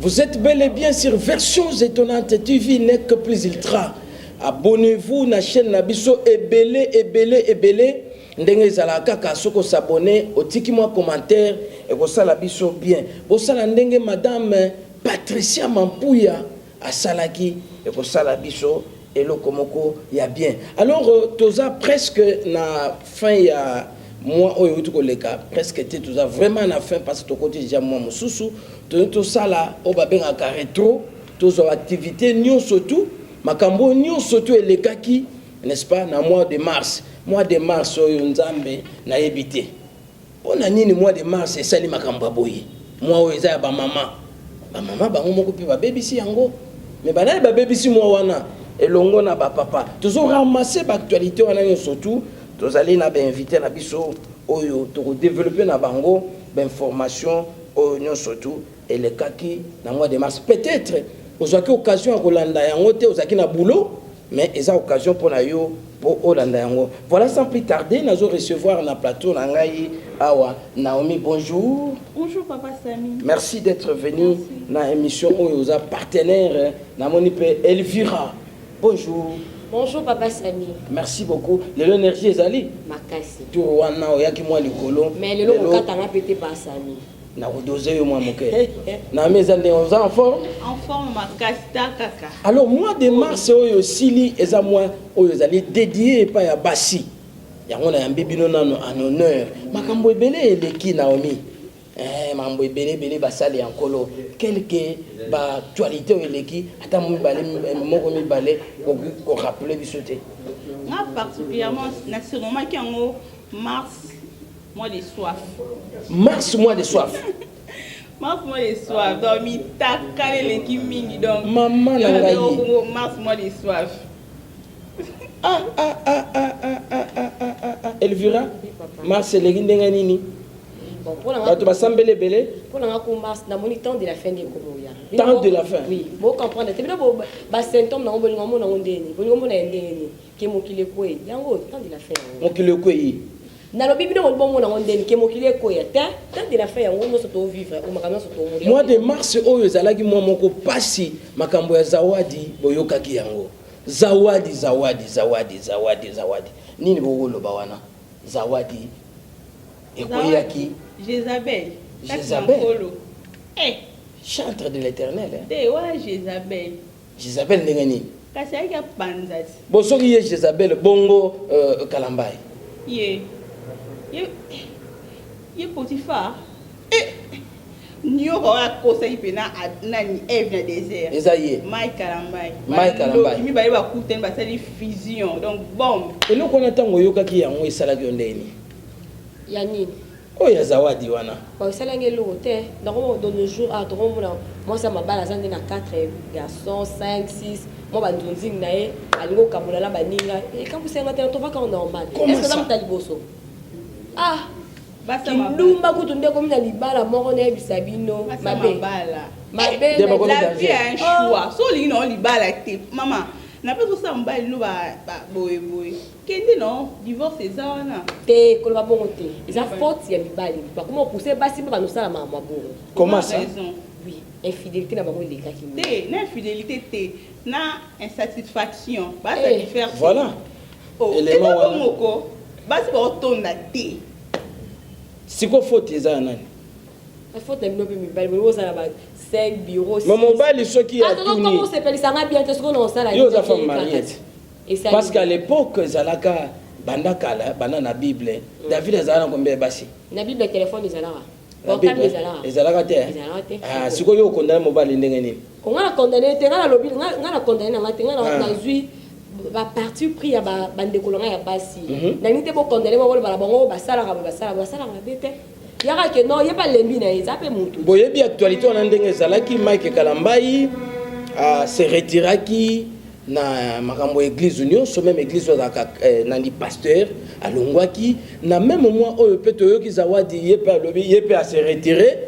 Vous êtes bel et bien sur Versions Étonnantes TV, n'est que plus ultra. Abonnez-vous à la chaîne Nabiso ebele. Ndenge zalaka kasoko s'abonner, au tiki moi commentaire et ko sala biso bien. Bo sala ndenge madame Patricia Mampuya a salaki et ko sala biso et le komoko ya bien. Alors toza presque na fin ya moi oyo tuko leka presque était toza vraiment na fin parce que to côté déjà moi mususu to sala o babenga ka rétro tozo activité nyon surtout makambo nyon surtout elekaki n'est-ce pas na mois de mars. Mois de mars oyo nzambe na yebite. Pona nini mois de mars esali makambo boye. Mois oyo eza ba mama. Ba mama bango moko pe ba bebisi yango. Mais banani ba bebisi mois wana elongo na ba papa. Toujours ramasser ba actualité wana surtout tozali na ba inviter na biso oyo to développer na bango ba information oyo surtout et le kaki na mois de mars. Peut-être ozaki occasion à kolanda yango te ozaki na boulot mais eza occasion pour na yo pour Olanda yango. Voilà, sans plus tarder, nous allons recevoir na plateau Nangai Awa. Naomi, bonjour. Bonjour Papa Samy. Merci d'être venu dans l'émission où vous êtes partenaire Namonipe Elvira. Bonjour. Bonjour Papa Samy. Merci beaucoup. L'énergie est allée. Makasi. Tu vois na oyaki moi likolo. Mais le lot okatanga pété pas Samy. Na odosé yo moi moké. Na mes années aux enfants. En forme makasi kaka. Alors mois de mars oyo sili eza moi oyo zali dédié pa ya basi. Yango na yambibino nano en honneur. Makambo ebele eleki Naomi. Mambo ebele basali yankolo. Quelque ba actualité eleki ata mo balé moko mi balé ko rappeler bisoté. Moi particulièrement nationalement qui en mars mois de soif. Mars mois de soif. Mars mois de soif. Donc mi takale l'équipe mingi donc. Maman na ngai. Mars mois de soif. Elvira. Mars eleki ndenga nini? Bon pour la bato basambele belé. Pour la mars na moni temps de la fin de komoya. Temps de la fin. Oui, bon comprendre. C'est bien ba symptôme na ngombo ngombo na ndeni. Ngombo na ndeni. Ke mokile kwe. Yango temps de la fin. Mokile kwe. Na lobi bino ngombo na ndeni ke mokile kwe. Temps de la fin yango no soto vivre o makambo soto mourir. Mois de mars oyo zalaki moi moko pasi makambo ya zawadi boyokaki yango. Zawadi. Nini bogolo bawana? Zawadi. Ekoyaki Jézabel. Chantre de l'Éternel. Te wa Jézabel. Jézabel ndengani. Kasi ayaki panzati. Bosoki ye Jézabel bongo Kalambai. Ye Potiphar. Nyo ko akosa ipena nani Eve na désert. Ezaye. Mai Kalambai. Mi ba yeba kuten ba sali fusion. Donc bombe. Eloko na tango yokaki yango esalaki ondeni. Ya nini? Oh ya zawadi wana. Ba salange lote. Dans le jour à trop moi ça m'a balasé na 4 garçons, 5, 6. Moi ba ndonzing na ye alingo kamula la baninga. Et quand vous savez on va quand normal. Est-ce que ça me taliboso? Ah, basa mabala. Kutu nde comme na libala moko na bisabino. Mabala. La vie a un choix. So li no libala te. Maman, na pas ça mbali no ba boy. Kende non, divorce ezana. Te koloba bongo te. Eza faute ya mibali. Ba comment pousser basi ba no sala mama bongo. Comment ça? Oui, infidélité na bango lekaki. Te, na infidélité te, na insatisfaction. Ba ça diffère. Voilà. Oh, élément wana. Moko. Basi ba otonda te. Siko faute ezana nani? La faute na bino pe mibali, bo sala ba 5 bureaux. Mais mon bali soki a tout. Comment c'est appelé ça na bien est-ce qu'on en sala? Yo za femme mariée. Parce qu'à l'époque zalaka bandakala banana Bible David ezalaka combien basi na Bible téléphone ezalaka portable ezalaka te ah siko yo condamné mobali ndenge nini ko ngana condamné te ngana lobi ngana condamné na ngate ngana na zui ba parti pris ya ba bande kolonga ya basi na nite bo condamné bo bala bango basala bete yaka ke non yeba lembi na ezape mutu boyebi actualité on ndenge ezalaki Mike Kalambai se retiraki na makambo église union so même église nani pasteur alongwaki na même moi oyo peut toyoki zawadi yepe à se retirer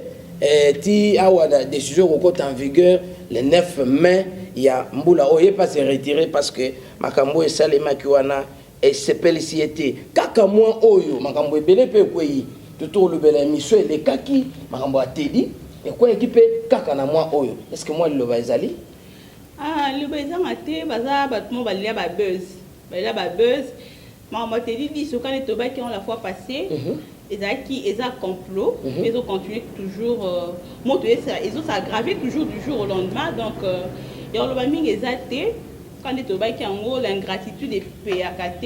ti awa décision ko en vigueur le 9 mai ya mbula oyo yepe à se retirer parce que makambo esalema ki wana esepelisiete kaka moi oyo makambo ebele pe kwei toto lobela émission elekaki makambo atedi et quoi équipe kaka na moi oyo est-ce que moi le loba ezali le bazar maté bazar battement balia ba buzz maman te dit ce quand les toba qui ont la fois passée ils a complot ils ont continué toujours monter ça ils ont aggravé toujours du jour au lendemain donc et on le ming exacté quand les toba qui en gros l'ingratitude est PAKT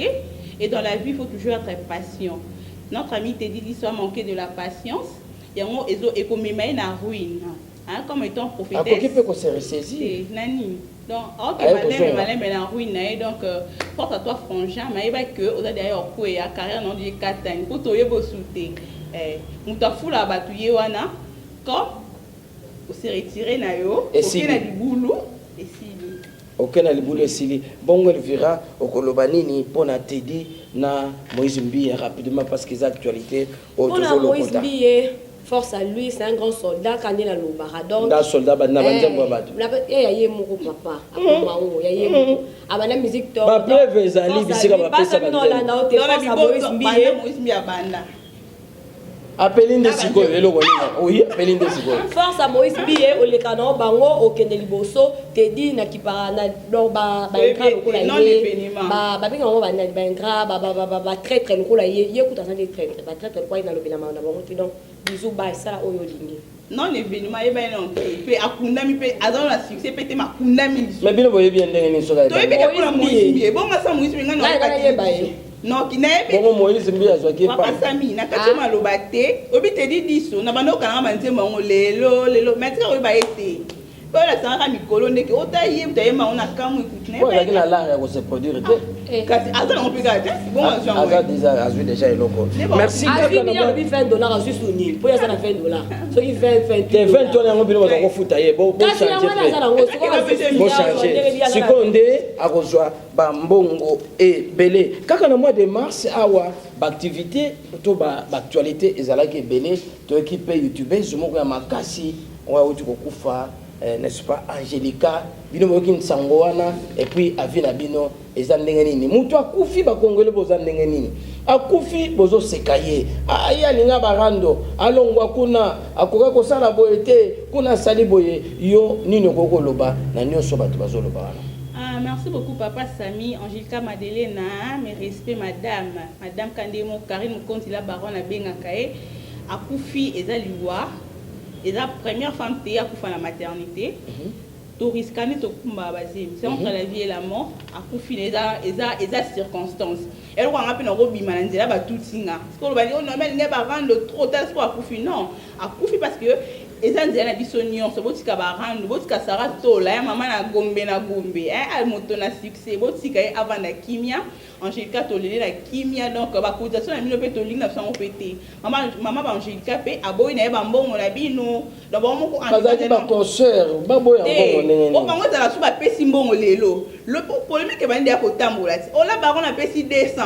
et dans la vie il faut toujours être patient. Notre ami te dit soit manquer de la patience et on ils ont économisé na ruine hein comme étant prophétesse. À qui peut qu'on se ressaisir nani donc OK madame mais la ruine donc porte à toi frangin mais il va que on a d'ailleurs quoi ya carrière non du katane pour toyer bo souté mutafula batuye wana comme on s'est retiré na yo OK na libulu et si OK na libulu esili bongo Elvira okoloba nini pona Teddy na Moïse Mbiye rapidement parce que les actualités autour Moïse Mbiye force à lui c'est un grand soldat quand il a le baradon un soldat na banzembo batu ya ye moko papa akoma o ya ye moko abana musique to ba preuve ezali bisika ba pesa ba dans la force à Moïse Mbiye abanda appelinde siko eloko nini oui appelinde siko force à Moïse Mbiye o le canon bango o kende liboso Teddy na kipara na donc ba engra lokola ye ba binga ngo ba engra ba traître lokola ye kuta ça des traître ba traître quoi na lobela na bango donc bisou ba ça oyo lingi non événement e ba non pe akunda mi pe azana na succès pe te makunda mi mais bino boye bien ndenge ni soka to e pe ka Moïse Mbiye bon ma sa Moïse Mbiye ngana ba non qui n'est pas bon Moïse Mbiye azwaki pa sami na kati maloba te obi te di diso na bando kana manze mango lelo maître obi ba été po la sanga mikolo ndeke otaye mutaye ma ona kamu ikutne po la kina la ko se produire te kati azana on peut garder bon azwa déjà eloko merci kaka na bi $20 azwi suni po ya sana $20 so il 20 $20 yango bino ba ko futa ye bo changer sikonde akozwa ba mbongo ebele kaka na mois de mars awa ba activité to ba actualité ezalaki ebele to équipe youtubeuse moko ya makasi oya uti kokufa n'est-ce pas Angelica bino moki nsango wana et puis avina bino eza ndenge nini mutu akufi ba kongole boza ndenge nini akufi bozo sekaye aya linga barando alongwa kuna akoka kosala boye te kuna sali boye yo nini okoko loba na nyonso bato bazoloba wana. Merci beaucoup papa Sami, Angelica Madelena, mes respects madame Kandemo Karine Mokonti la baronne à Bengakae akufi eza liwa. Et la première femme qui a fait la maternité, Toriskane Tokumba Bazim, c'est entre la vie et la mort, a couffé les circonstances. Elle a rappelé un robi manandela ba tout singa. Ce qu'on va dire, non mais il n'est pas rendre trop tard pour a couffé non, a couffé parce que les Indiens a dit sonnion, ce botika ba rendre, botika sara tola, maman na gombe elle monte na succès, botika avant la kimia. Angelica tolélé la kimia donc ba cotisation na mino pe tolingi na sango pété maman ba Angelica pe aboyi na ba mbongo na bino donc ba moko bazali ba concert ba boya mbongo ndenge o bango za la suba pesi mbongo lelo le polémique ba ndia ko tambola o la baron na pesi 200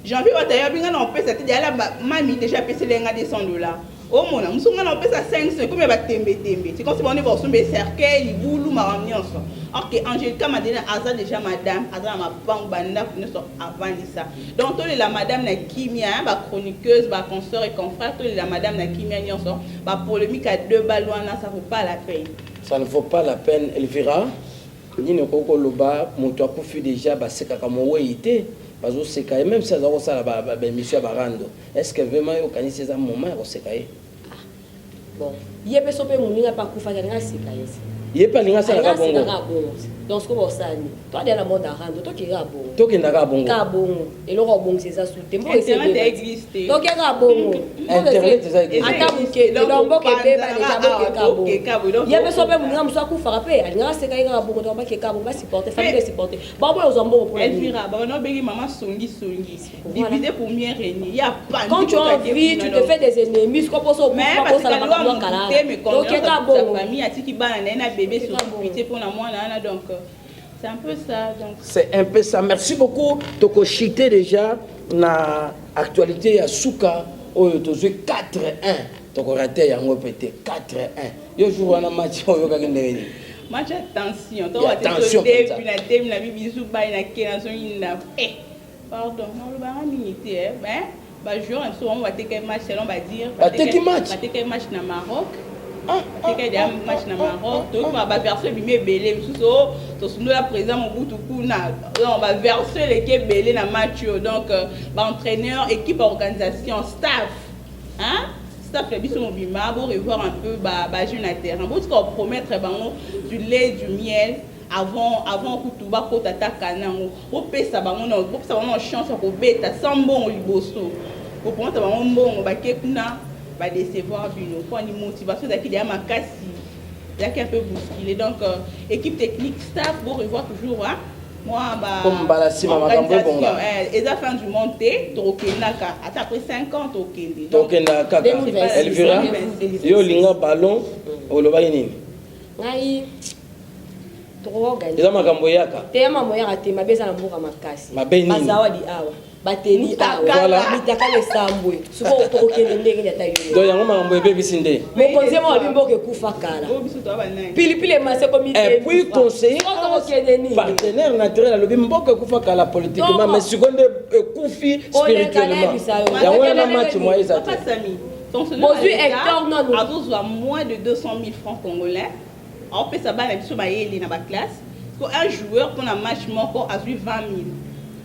janvier wa tayo binga na pesa te ya la mami déjà pesi lenga $200 o mona musunga na pesa 500 comme ba tembe c'est comme si on est va somber cercueil libulu maramnyonso. Ok, Angelica Madeleine aza déjà madame, aza ma banque banda pour nous avant ça. Donc tous les la madame na kimia, ba chroniqueuse, ba consort et confrère, tous les la madame na kimia nyonso, ba polémique à 2 balles ça vaut pas la peine. Ça ne vaut pas la peine, Elvira. Ni ne koko loba, mon toi kufi déjà ba seka kama weite, bazo seka et même ça ça la ba monsieur barando. Est-ce que vraiment yo kani ces moments ko seka e? Bon, yebe sope muninga pa kufa nga seka yesi. Il pas linga ça la bongo donc ce que vous savez toi de la mode arando toi qui est bon toi qui n'a bongo ka bongo et le bongo c'est ça sous tempo internet existe donc il y a bongo internet ça existe atamuke donc boke pe ba déjà boke ka bongo il y a besoin de munga musa ku frappé alinga c'est ka bongo donc ba ke ka bongo ba supporter famille supporter ba bo aux bongo pour Elvira ba no begi maman songi diviser pour mieux régner il y a pas quand tu as envie tu te fais des ennemis comme pour ça pas ça la pas kala donc il y a bongo famille atiki bana na bébé sur pitié pour la moi là donc c'est un peu ça donc c'est un peu ça merci beaucoup toko chité déjà na actualité ya suka oyo to jouer 4-1 toko raté yango pété 4-1 yo jour wana match oyo ka ndeni match attention to wa début na bibisu ba na kena so inda pardon non le ba minité ben ba joueur on va te quel match selon va dire ba te quel match na Maroc. Afrique il y a un match na Maroc donc va verser bimé belé sous to sundo la président Mobutu kuna on va verser les qui belé na match donc entraîneur équipe organisation staff hein staff le biso mobima pour revoir un peu ba jeune à terrain pour qu'on promettre du lait du miel avant kutuba ko tata kanango o pesa bango na o pesa bango chance ko beta sans bon liboso ko promettre bango mbongo ba kekuna va décevoir bino pour une motivation d'acquis derrière ma casse il y a un peu bousculé donc équipe technique staff pour revoir toujours hein moi comme balasima makambo bonga et la fin du monté tokenaka après 50 tokende donc na kaka Elvira yo linga ballon oloba nini ngai to gagner eza makambo yaka tema moya ate mabeza na mbuka makasi bazawadi awa bateni awa mitaka le sambwe suko tokende ndenge ya tayo donc yango makambo ebebisi nde mokonzi mo bimboke kufa kala pilipili mase comité et puis conseiller partenaire naturel alobi mboka kufa kala politiquement mais seconde kufi spirituellement yango na match moi ça Aujourd'hui, Hector a moins de 200 000 francs congolais. On peut savoir sur ma classe. Un joueur pour un match moko a 20 000.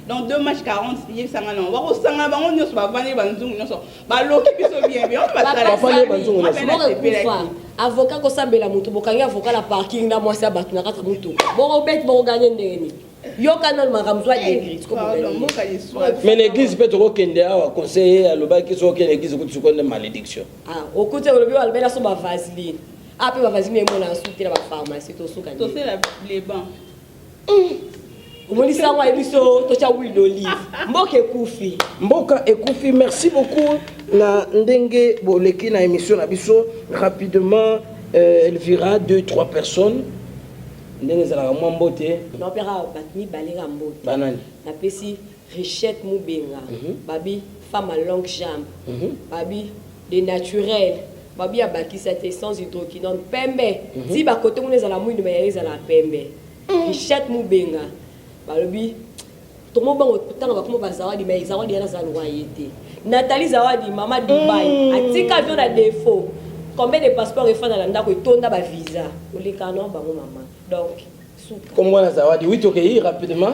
Donc 2 matchs 40 000 ça on va au sanga ba on va vendre banzungu nyonso. Ba loki biso bien bien. On va vendre banzungu nyonso. Avocat ko sambela mutu bokangi avocat la parking na mwasi abatu na 4 mutu. Bon bet bon gagner ndeni. Yo kanal makamzwa d'église comme mais l'église peut trop kende a conseiller à loba ki so kende l'église ko tsukonde malédiction. Ah, au côté le bio albela so ba vaseline. Après ba vaseline mo na souter la pharmacie to suka. To c'est les bancs. Omoni sangwa ebiso to cha huile d'olive. Mboka ekufi merci beaucoup na ndenge boleki na émission na biso rapidement Elvira 2-3 personnes ndenge zala mwa mbote n'opéra batni balinga mbote banani na pesi Richette Mubenga babi femme à longue jambe babi de naturel babi abakisa te sans hydroquinone pembe si ba côté on ezala mwini ba ezala pembe Richette Mubenga balobi tomo bango tanga bakoma bazawadi mais zawadi yana za loyauté Nathalie Zawadi mama Dubai atika avion na défaut combien de passeports refont dans l'anda ko tonda ba visa olikano bango mama donc souka comment la Zawadi oui tokeyi rapidement.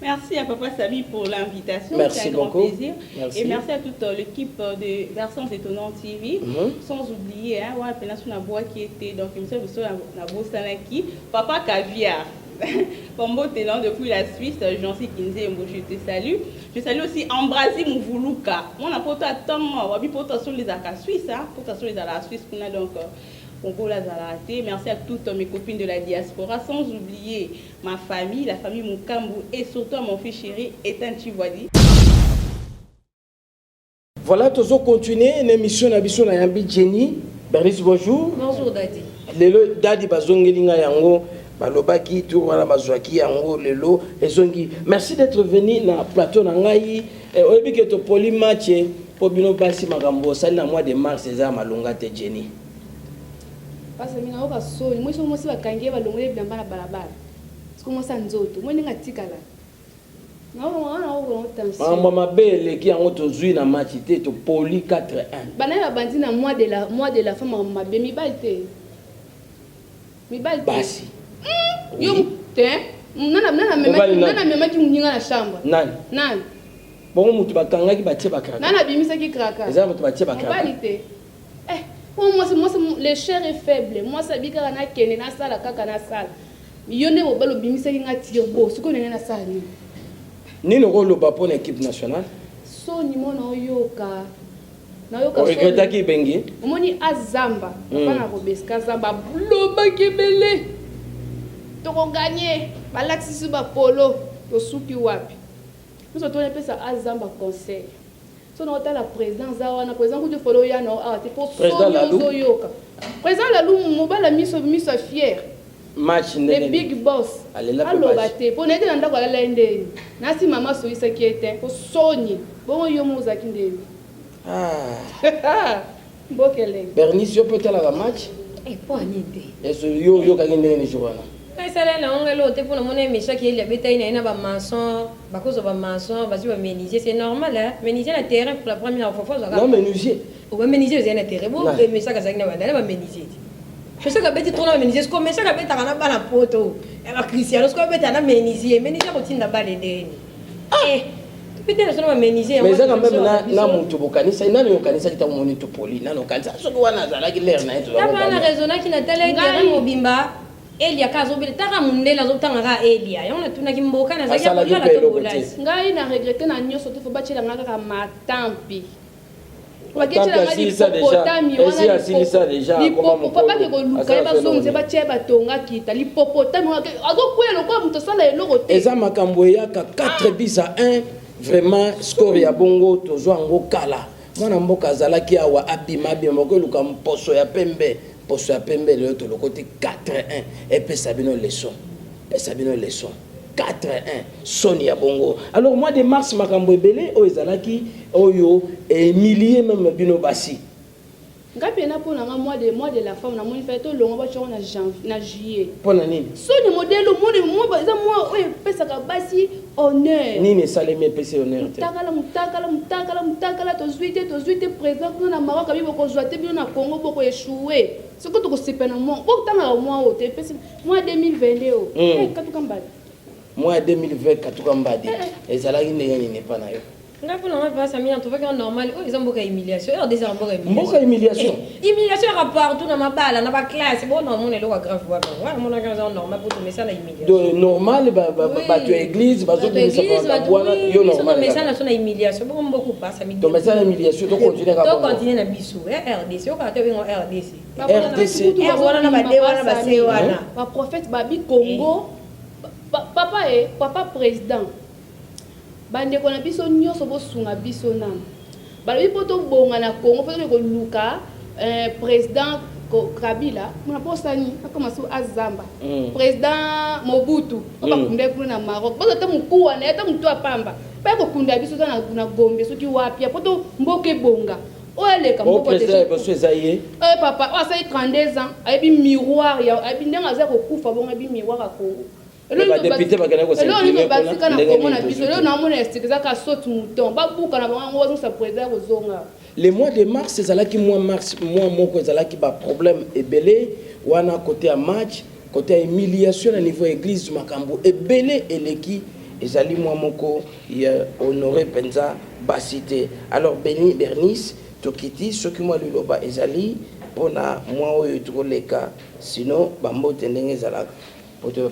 Merci à Papa Samy pour l'invitation. Merci c'est un grand beaucoup. plaisir. Merci. Et merci à toute l'équipe de Versions Étonnantes TV. Sans oublier, hein, ouais, la boîte qui était donc il me semble que la Bosanaki, Papa Caviar. Pombo Télan depuis la Suisse, Jean-Cy Kinze et je te salue. Je salue aussi Ambrasi Mouvoulouka. On a pas tant de temps sur les accords suisses, hein, pour sur les accords suisses qu'on a donc. Congo la Zalaté. Merci à toutes mes copines de la diaspora, sans oublier ma famille, la famille Mukambu et surtout à mon fils chéri, Ethan Chivwadi. Voilà, tous continuer une émission d'Abisson à Yambi Jenny. Bernice, bonjour. Bonjour, Daddy. Lelo, Daddy Bazongelinga Yango, Balobaki, Tourwana Bazouaki Yango, Lelo, Ezongi. Merci d'être venu dans le plateau Nangaï. Oyebi que tu poli match pour Bino Bassi Magambo, ça le mois de mars, c'est ça, Malonga te Jenny. Parce que mina oka so moi so mosi bakangie balongole bilamba na balabala parce que moi ça nzoto moi ninga tikala na o tension mama mabele ki yango tozui na match te to poli 4-1 bana bandi na mois de la femme mabe mi balte basi yo te nana mema ki muninga na chambre nani bon mutu bakanga ki batie bakraka nana bimisa ki kraka eza mutu batie bakraka balite moi le cher est faible moi ça bika na kene na sala kaka na sala yone mo balo bimisa ki ngati bo siko nene na sala ni no rolo ba pour l'équipe nationale so ni mona oyoka o regretta ki bengi omoni azamba bana robeska zamba bloba kebele to ko gagner balatisi ba polo to suki wapi nous on appelle ça azamba conseil. So na la présidence na président de follow ya no art pour so yoka président la lu mobala miso fier match le big boss allo bate pour nete nda kwa la ndeni nasi mama so isa kiete pour soni bon yo moza kindeni bokele Bernice yo peut-être la match et pas nité est yo ka kindeni jowana sala na ongelo te pour le monde mais chaque il y a bétail na ba maçon ba cause ba maçon ba va menuisier c'est normal hein menuisier na terrain pour la première fois non menuisier ou ba menuisier c'est na terrain bon mais ça ka ça na ba menuisier Je sais que tu tournes à Ménisier, comme je sais que tu as un bal à poto. Et ma Christiane, ce que tu as un Ménisier, Ménisier continue à balader. Eh, tu peux dire que Ménisier. Mais ça, quand même, na mutu bokanisa, na no kanisa kita moni to poli, na no kanisa. So ko wana zala ki leer na eto. Ta pas la raisonna qui n'a telle guerre mobimba. Elia kazo bile taka mundela zo tanga Elia. Yona tuna kimboka na zakia pour la tobolasi. Ngai na regretter na nyoso to faut bachela ngaka matampi. Ça déjà. Papa qui koluka ba zonze ba cheba tonga kita l'hippopotame azokwela kwa mtu sala eloko te. Eza makambo ya 4-1 vraiment score ya bongo tozwa ngo kala. Mwana mboka zalaki awa abima bima ko luka mposo ya pembe. Poso ya pembe le to le côté 4-1 et puis Sabino leçon. Et Sabino leçon. 4-1 Sonia Bongo. Alors mois de mars makambo ebele o ezalaki oyo et milliers même bino basi. Ngapi na pona nga mois de la femme na moni fait to longo ba chona na juillet. Pona nini? Sonia modelo mo ba za mo oyo pesa ka basi honneur. Nini saleme pesa honneur te. Mutakala to zuite président na Maroc abi boko zoate bino na Congo boko échouer. C'est quoi to ko sipena mo. Boko tanga mo o te pesa mois 2022 eh katuka mbali. Mois 2020 katuka mbadi. Ezalaki ndenge nini pa na yo. Nga pour normal pas Samia on trouve que normal ils ont beaucoup humiliation et des emboka humiliation humiliation partout dans ma balle dans ma classe bon non mon est là grave voilà mon organisation normal pour tomber ça la humiliation normal ba tu église ba zo bisa ba bwana yo normal mais ça na humiliation beaucoup pas ça donc mais ça humiliation to continuer ka to continuer na biso RDC o ka te bingo RDC wana na bade wana ba se wana ba prophète babi Congo papa président bande kona biso nyoso bosunga biso nana balobi poto bonga na Congo poto ko luka président Kabila mona posani akoma so azamba président Mobutu ba kunde kuna na Maroc poto ta mukuwa na ta mutu apamba ba ko kunda biso na Gombe soki wapi poto mboke bonga oele ka mboko président boso ezaye papa o sai 32 ans ayebi miroir ya ayebi ndenga za ko kufa bonga bi miroir a Congo. Le député va gagner aussi. Le mois de mars, c'est là qui mois moko c'est là qui ba problème et belé wana côté à match, côté à humiliation à niveau église makambo et belé et leki ezali mois moko ya honoré penza basité. Alors Béni Bernice tokiti ce qui moi liloba ezali pona moi oyo tuleka sinon bambo tendenge zalaka. En tout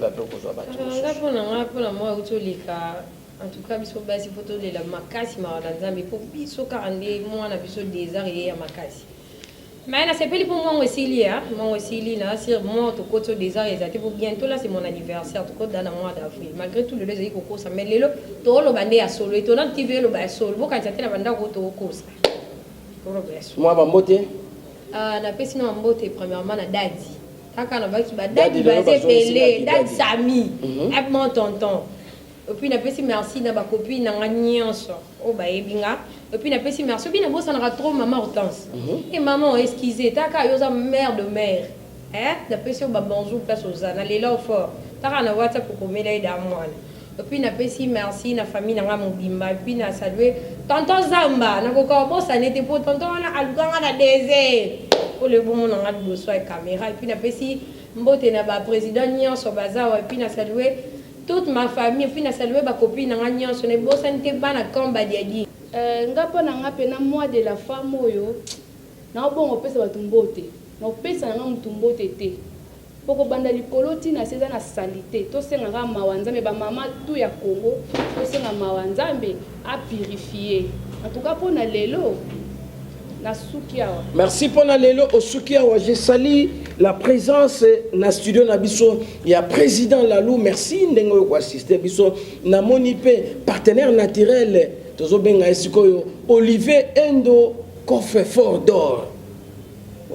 cas, biso basi photo de la makasi maranzambi pour biso 42 mois na biso des arrêts ya makasi. Mais na sepeli pour moi aussi na sur moi to koto des arrêts ça pour bientôt là c'est mon anniversaire to koto dans le mois d'avril. Malgré tout le deux iko kosa mais lelo to lo bande ya solo et to na TV lo ba solo boka tata na banda ko to kosa. Moi bambote na pesi na mbote premièrement na dadi. Quand on va qui dadi basé pelé dadi sami avec mon tonton et puis na pesi merci na ba copine na nyonso o ba ebinga et puis na pesi merci puis na bossa na trop maman Hortense et maman excusez taka yoza mère de mère na pesi ba bonjour place aux ana les là fort taka na WhatsApp pour komela ida mwana et puis na pesi merci na famille na mobimba et puis na saluer tonton Zamba na ko bossa n'était pas tonton na aluganga na désert pour le bon on a besoin de caméra et puis na pesi mbote na ba président nyonso bazawa et puis na saluer toute ma famille et puis na saluer ba copine na nyonso ne bosa nte bana kamba diadi ngapa na ngape na mois de la femme oyo na bongo pesa ba tumbote na pesa na mutumbote te poko banda likolo tina seza na salité to senga ga mawanzambe ba mama tout ya Congo to senga mawanzambe a purifier en tout cas pour na lelo. Merci pour Lelo au Sukiawa. Je salue la présence na studio Nabiso. Il y a président Lalou. Merci d'engo assister Biso. Na monipe partenaire naturel. Tozo benga esikoyo. Olivier Endo coffre-fort d'or.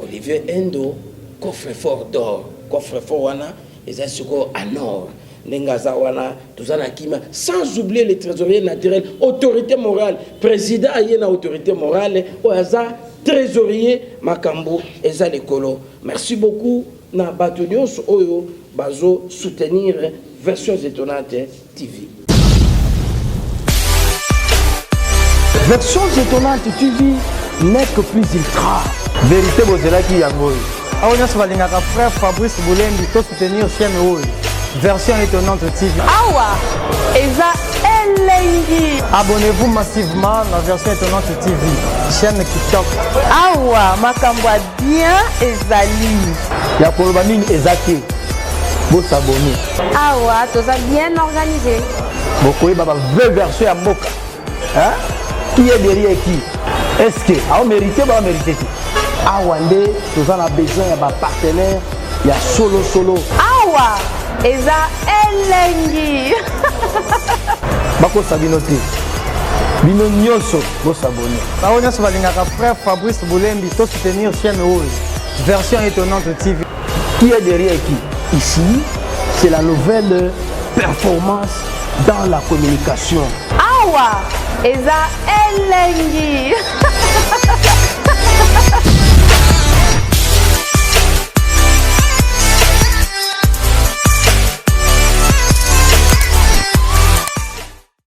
Olivier Endo coffre-fort d'or. Coffre-fort wana ezasiko en or. Nengaza wana tuzana kima sans oublier les trésoriers naturels, autorité morale, président ayena autorité morale, oaza trésorier makambo eza lekolo. Merci beaucoup na batunios oyo bazo soutenir Versions Étonnantes TV. Versions Étonnantes TV n'est que plus ultra. Vérité bozela ki yango. awa nyonso balingaka frère Fabrice Boulembi to soutenir chaîne oyo version étonnante TV. Awa eza elengi. Abonnez-vous massivement à la version étonnante TV chaîne TikTok. Awa makambo bien ezali. Ya koloba nini ezaki. Vous s'abonner. Awa toza bien organisé. Bokoyi baba version ya mboka. Hein? Qui est derrière qui? Est-ce que a mérité ba mérité? Awa nde toza na besoin ya ba partenaire ya solo. Awa eza elengi. Bako sabino te. Bino nyonso bo s'abonner. Awa nyonso balingaka frère Fabrice Boulembi to soutenir chaîne oyo version étonnante TV. Qui est derrière qui? Ici, c'est la nouvelle performance dans la communication. Awa eza elengi.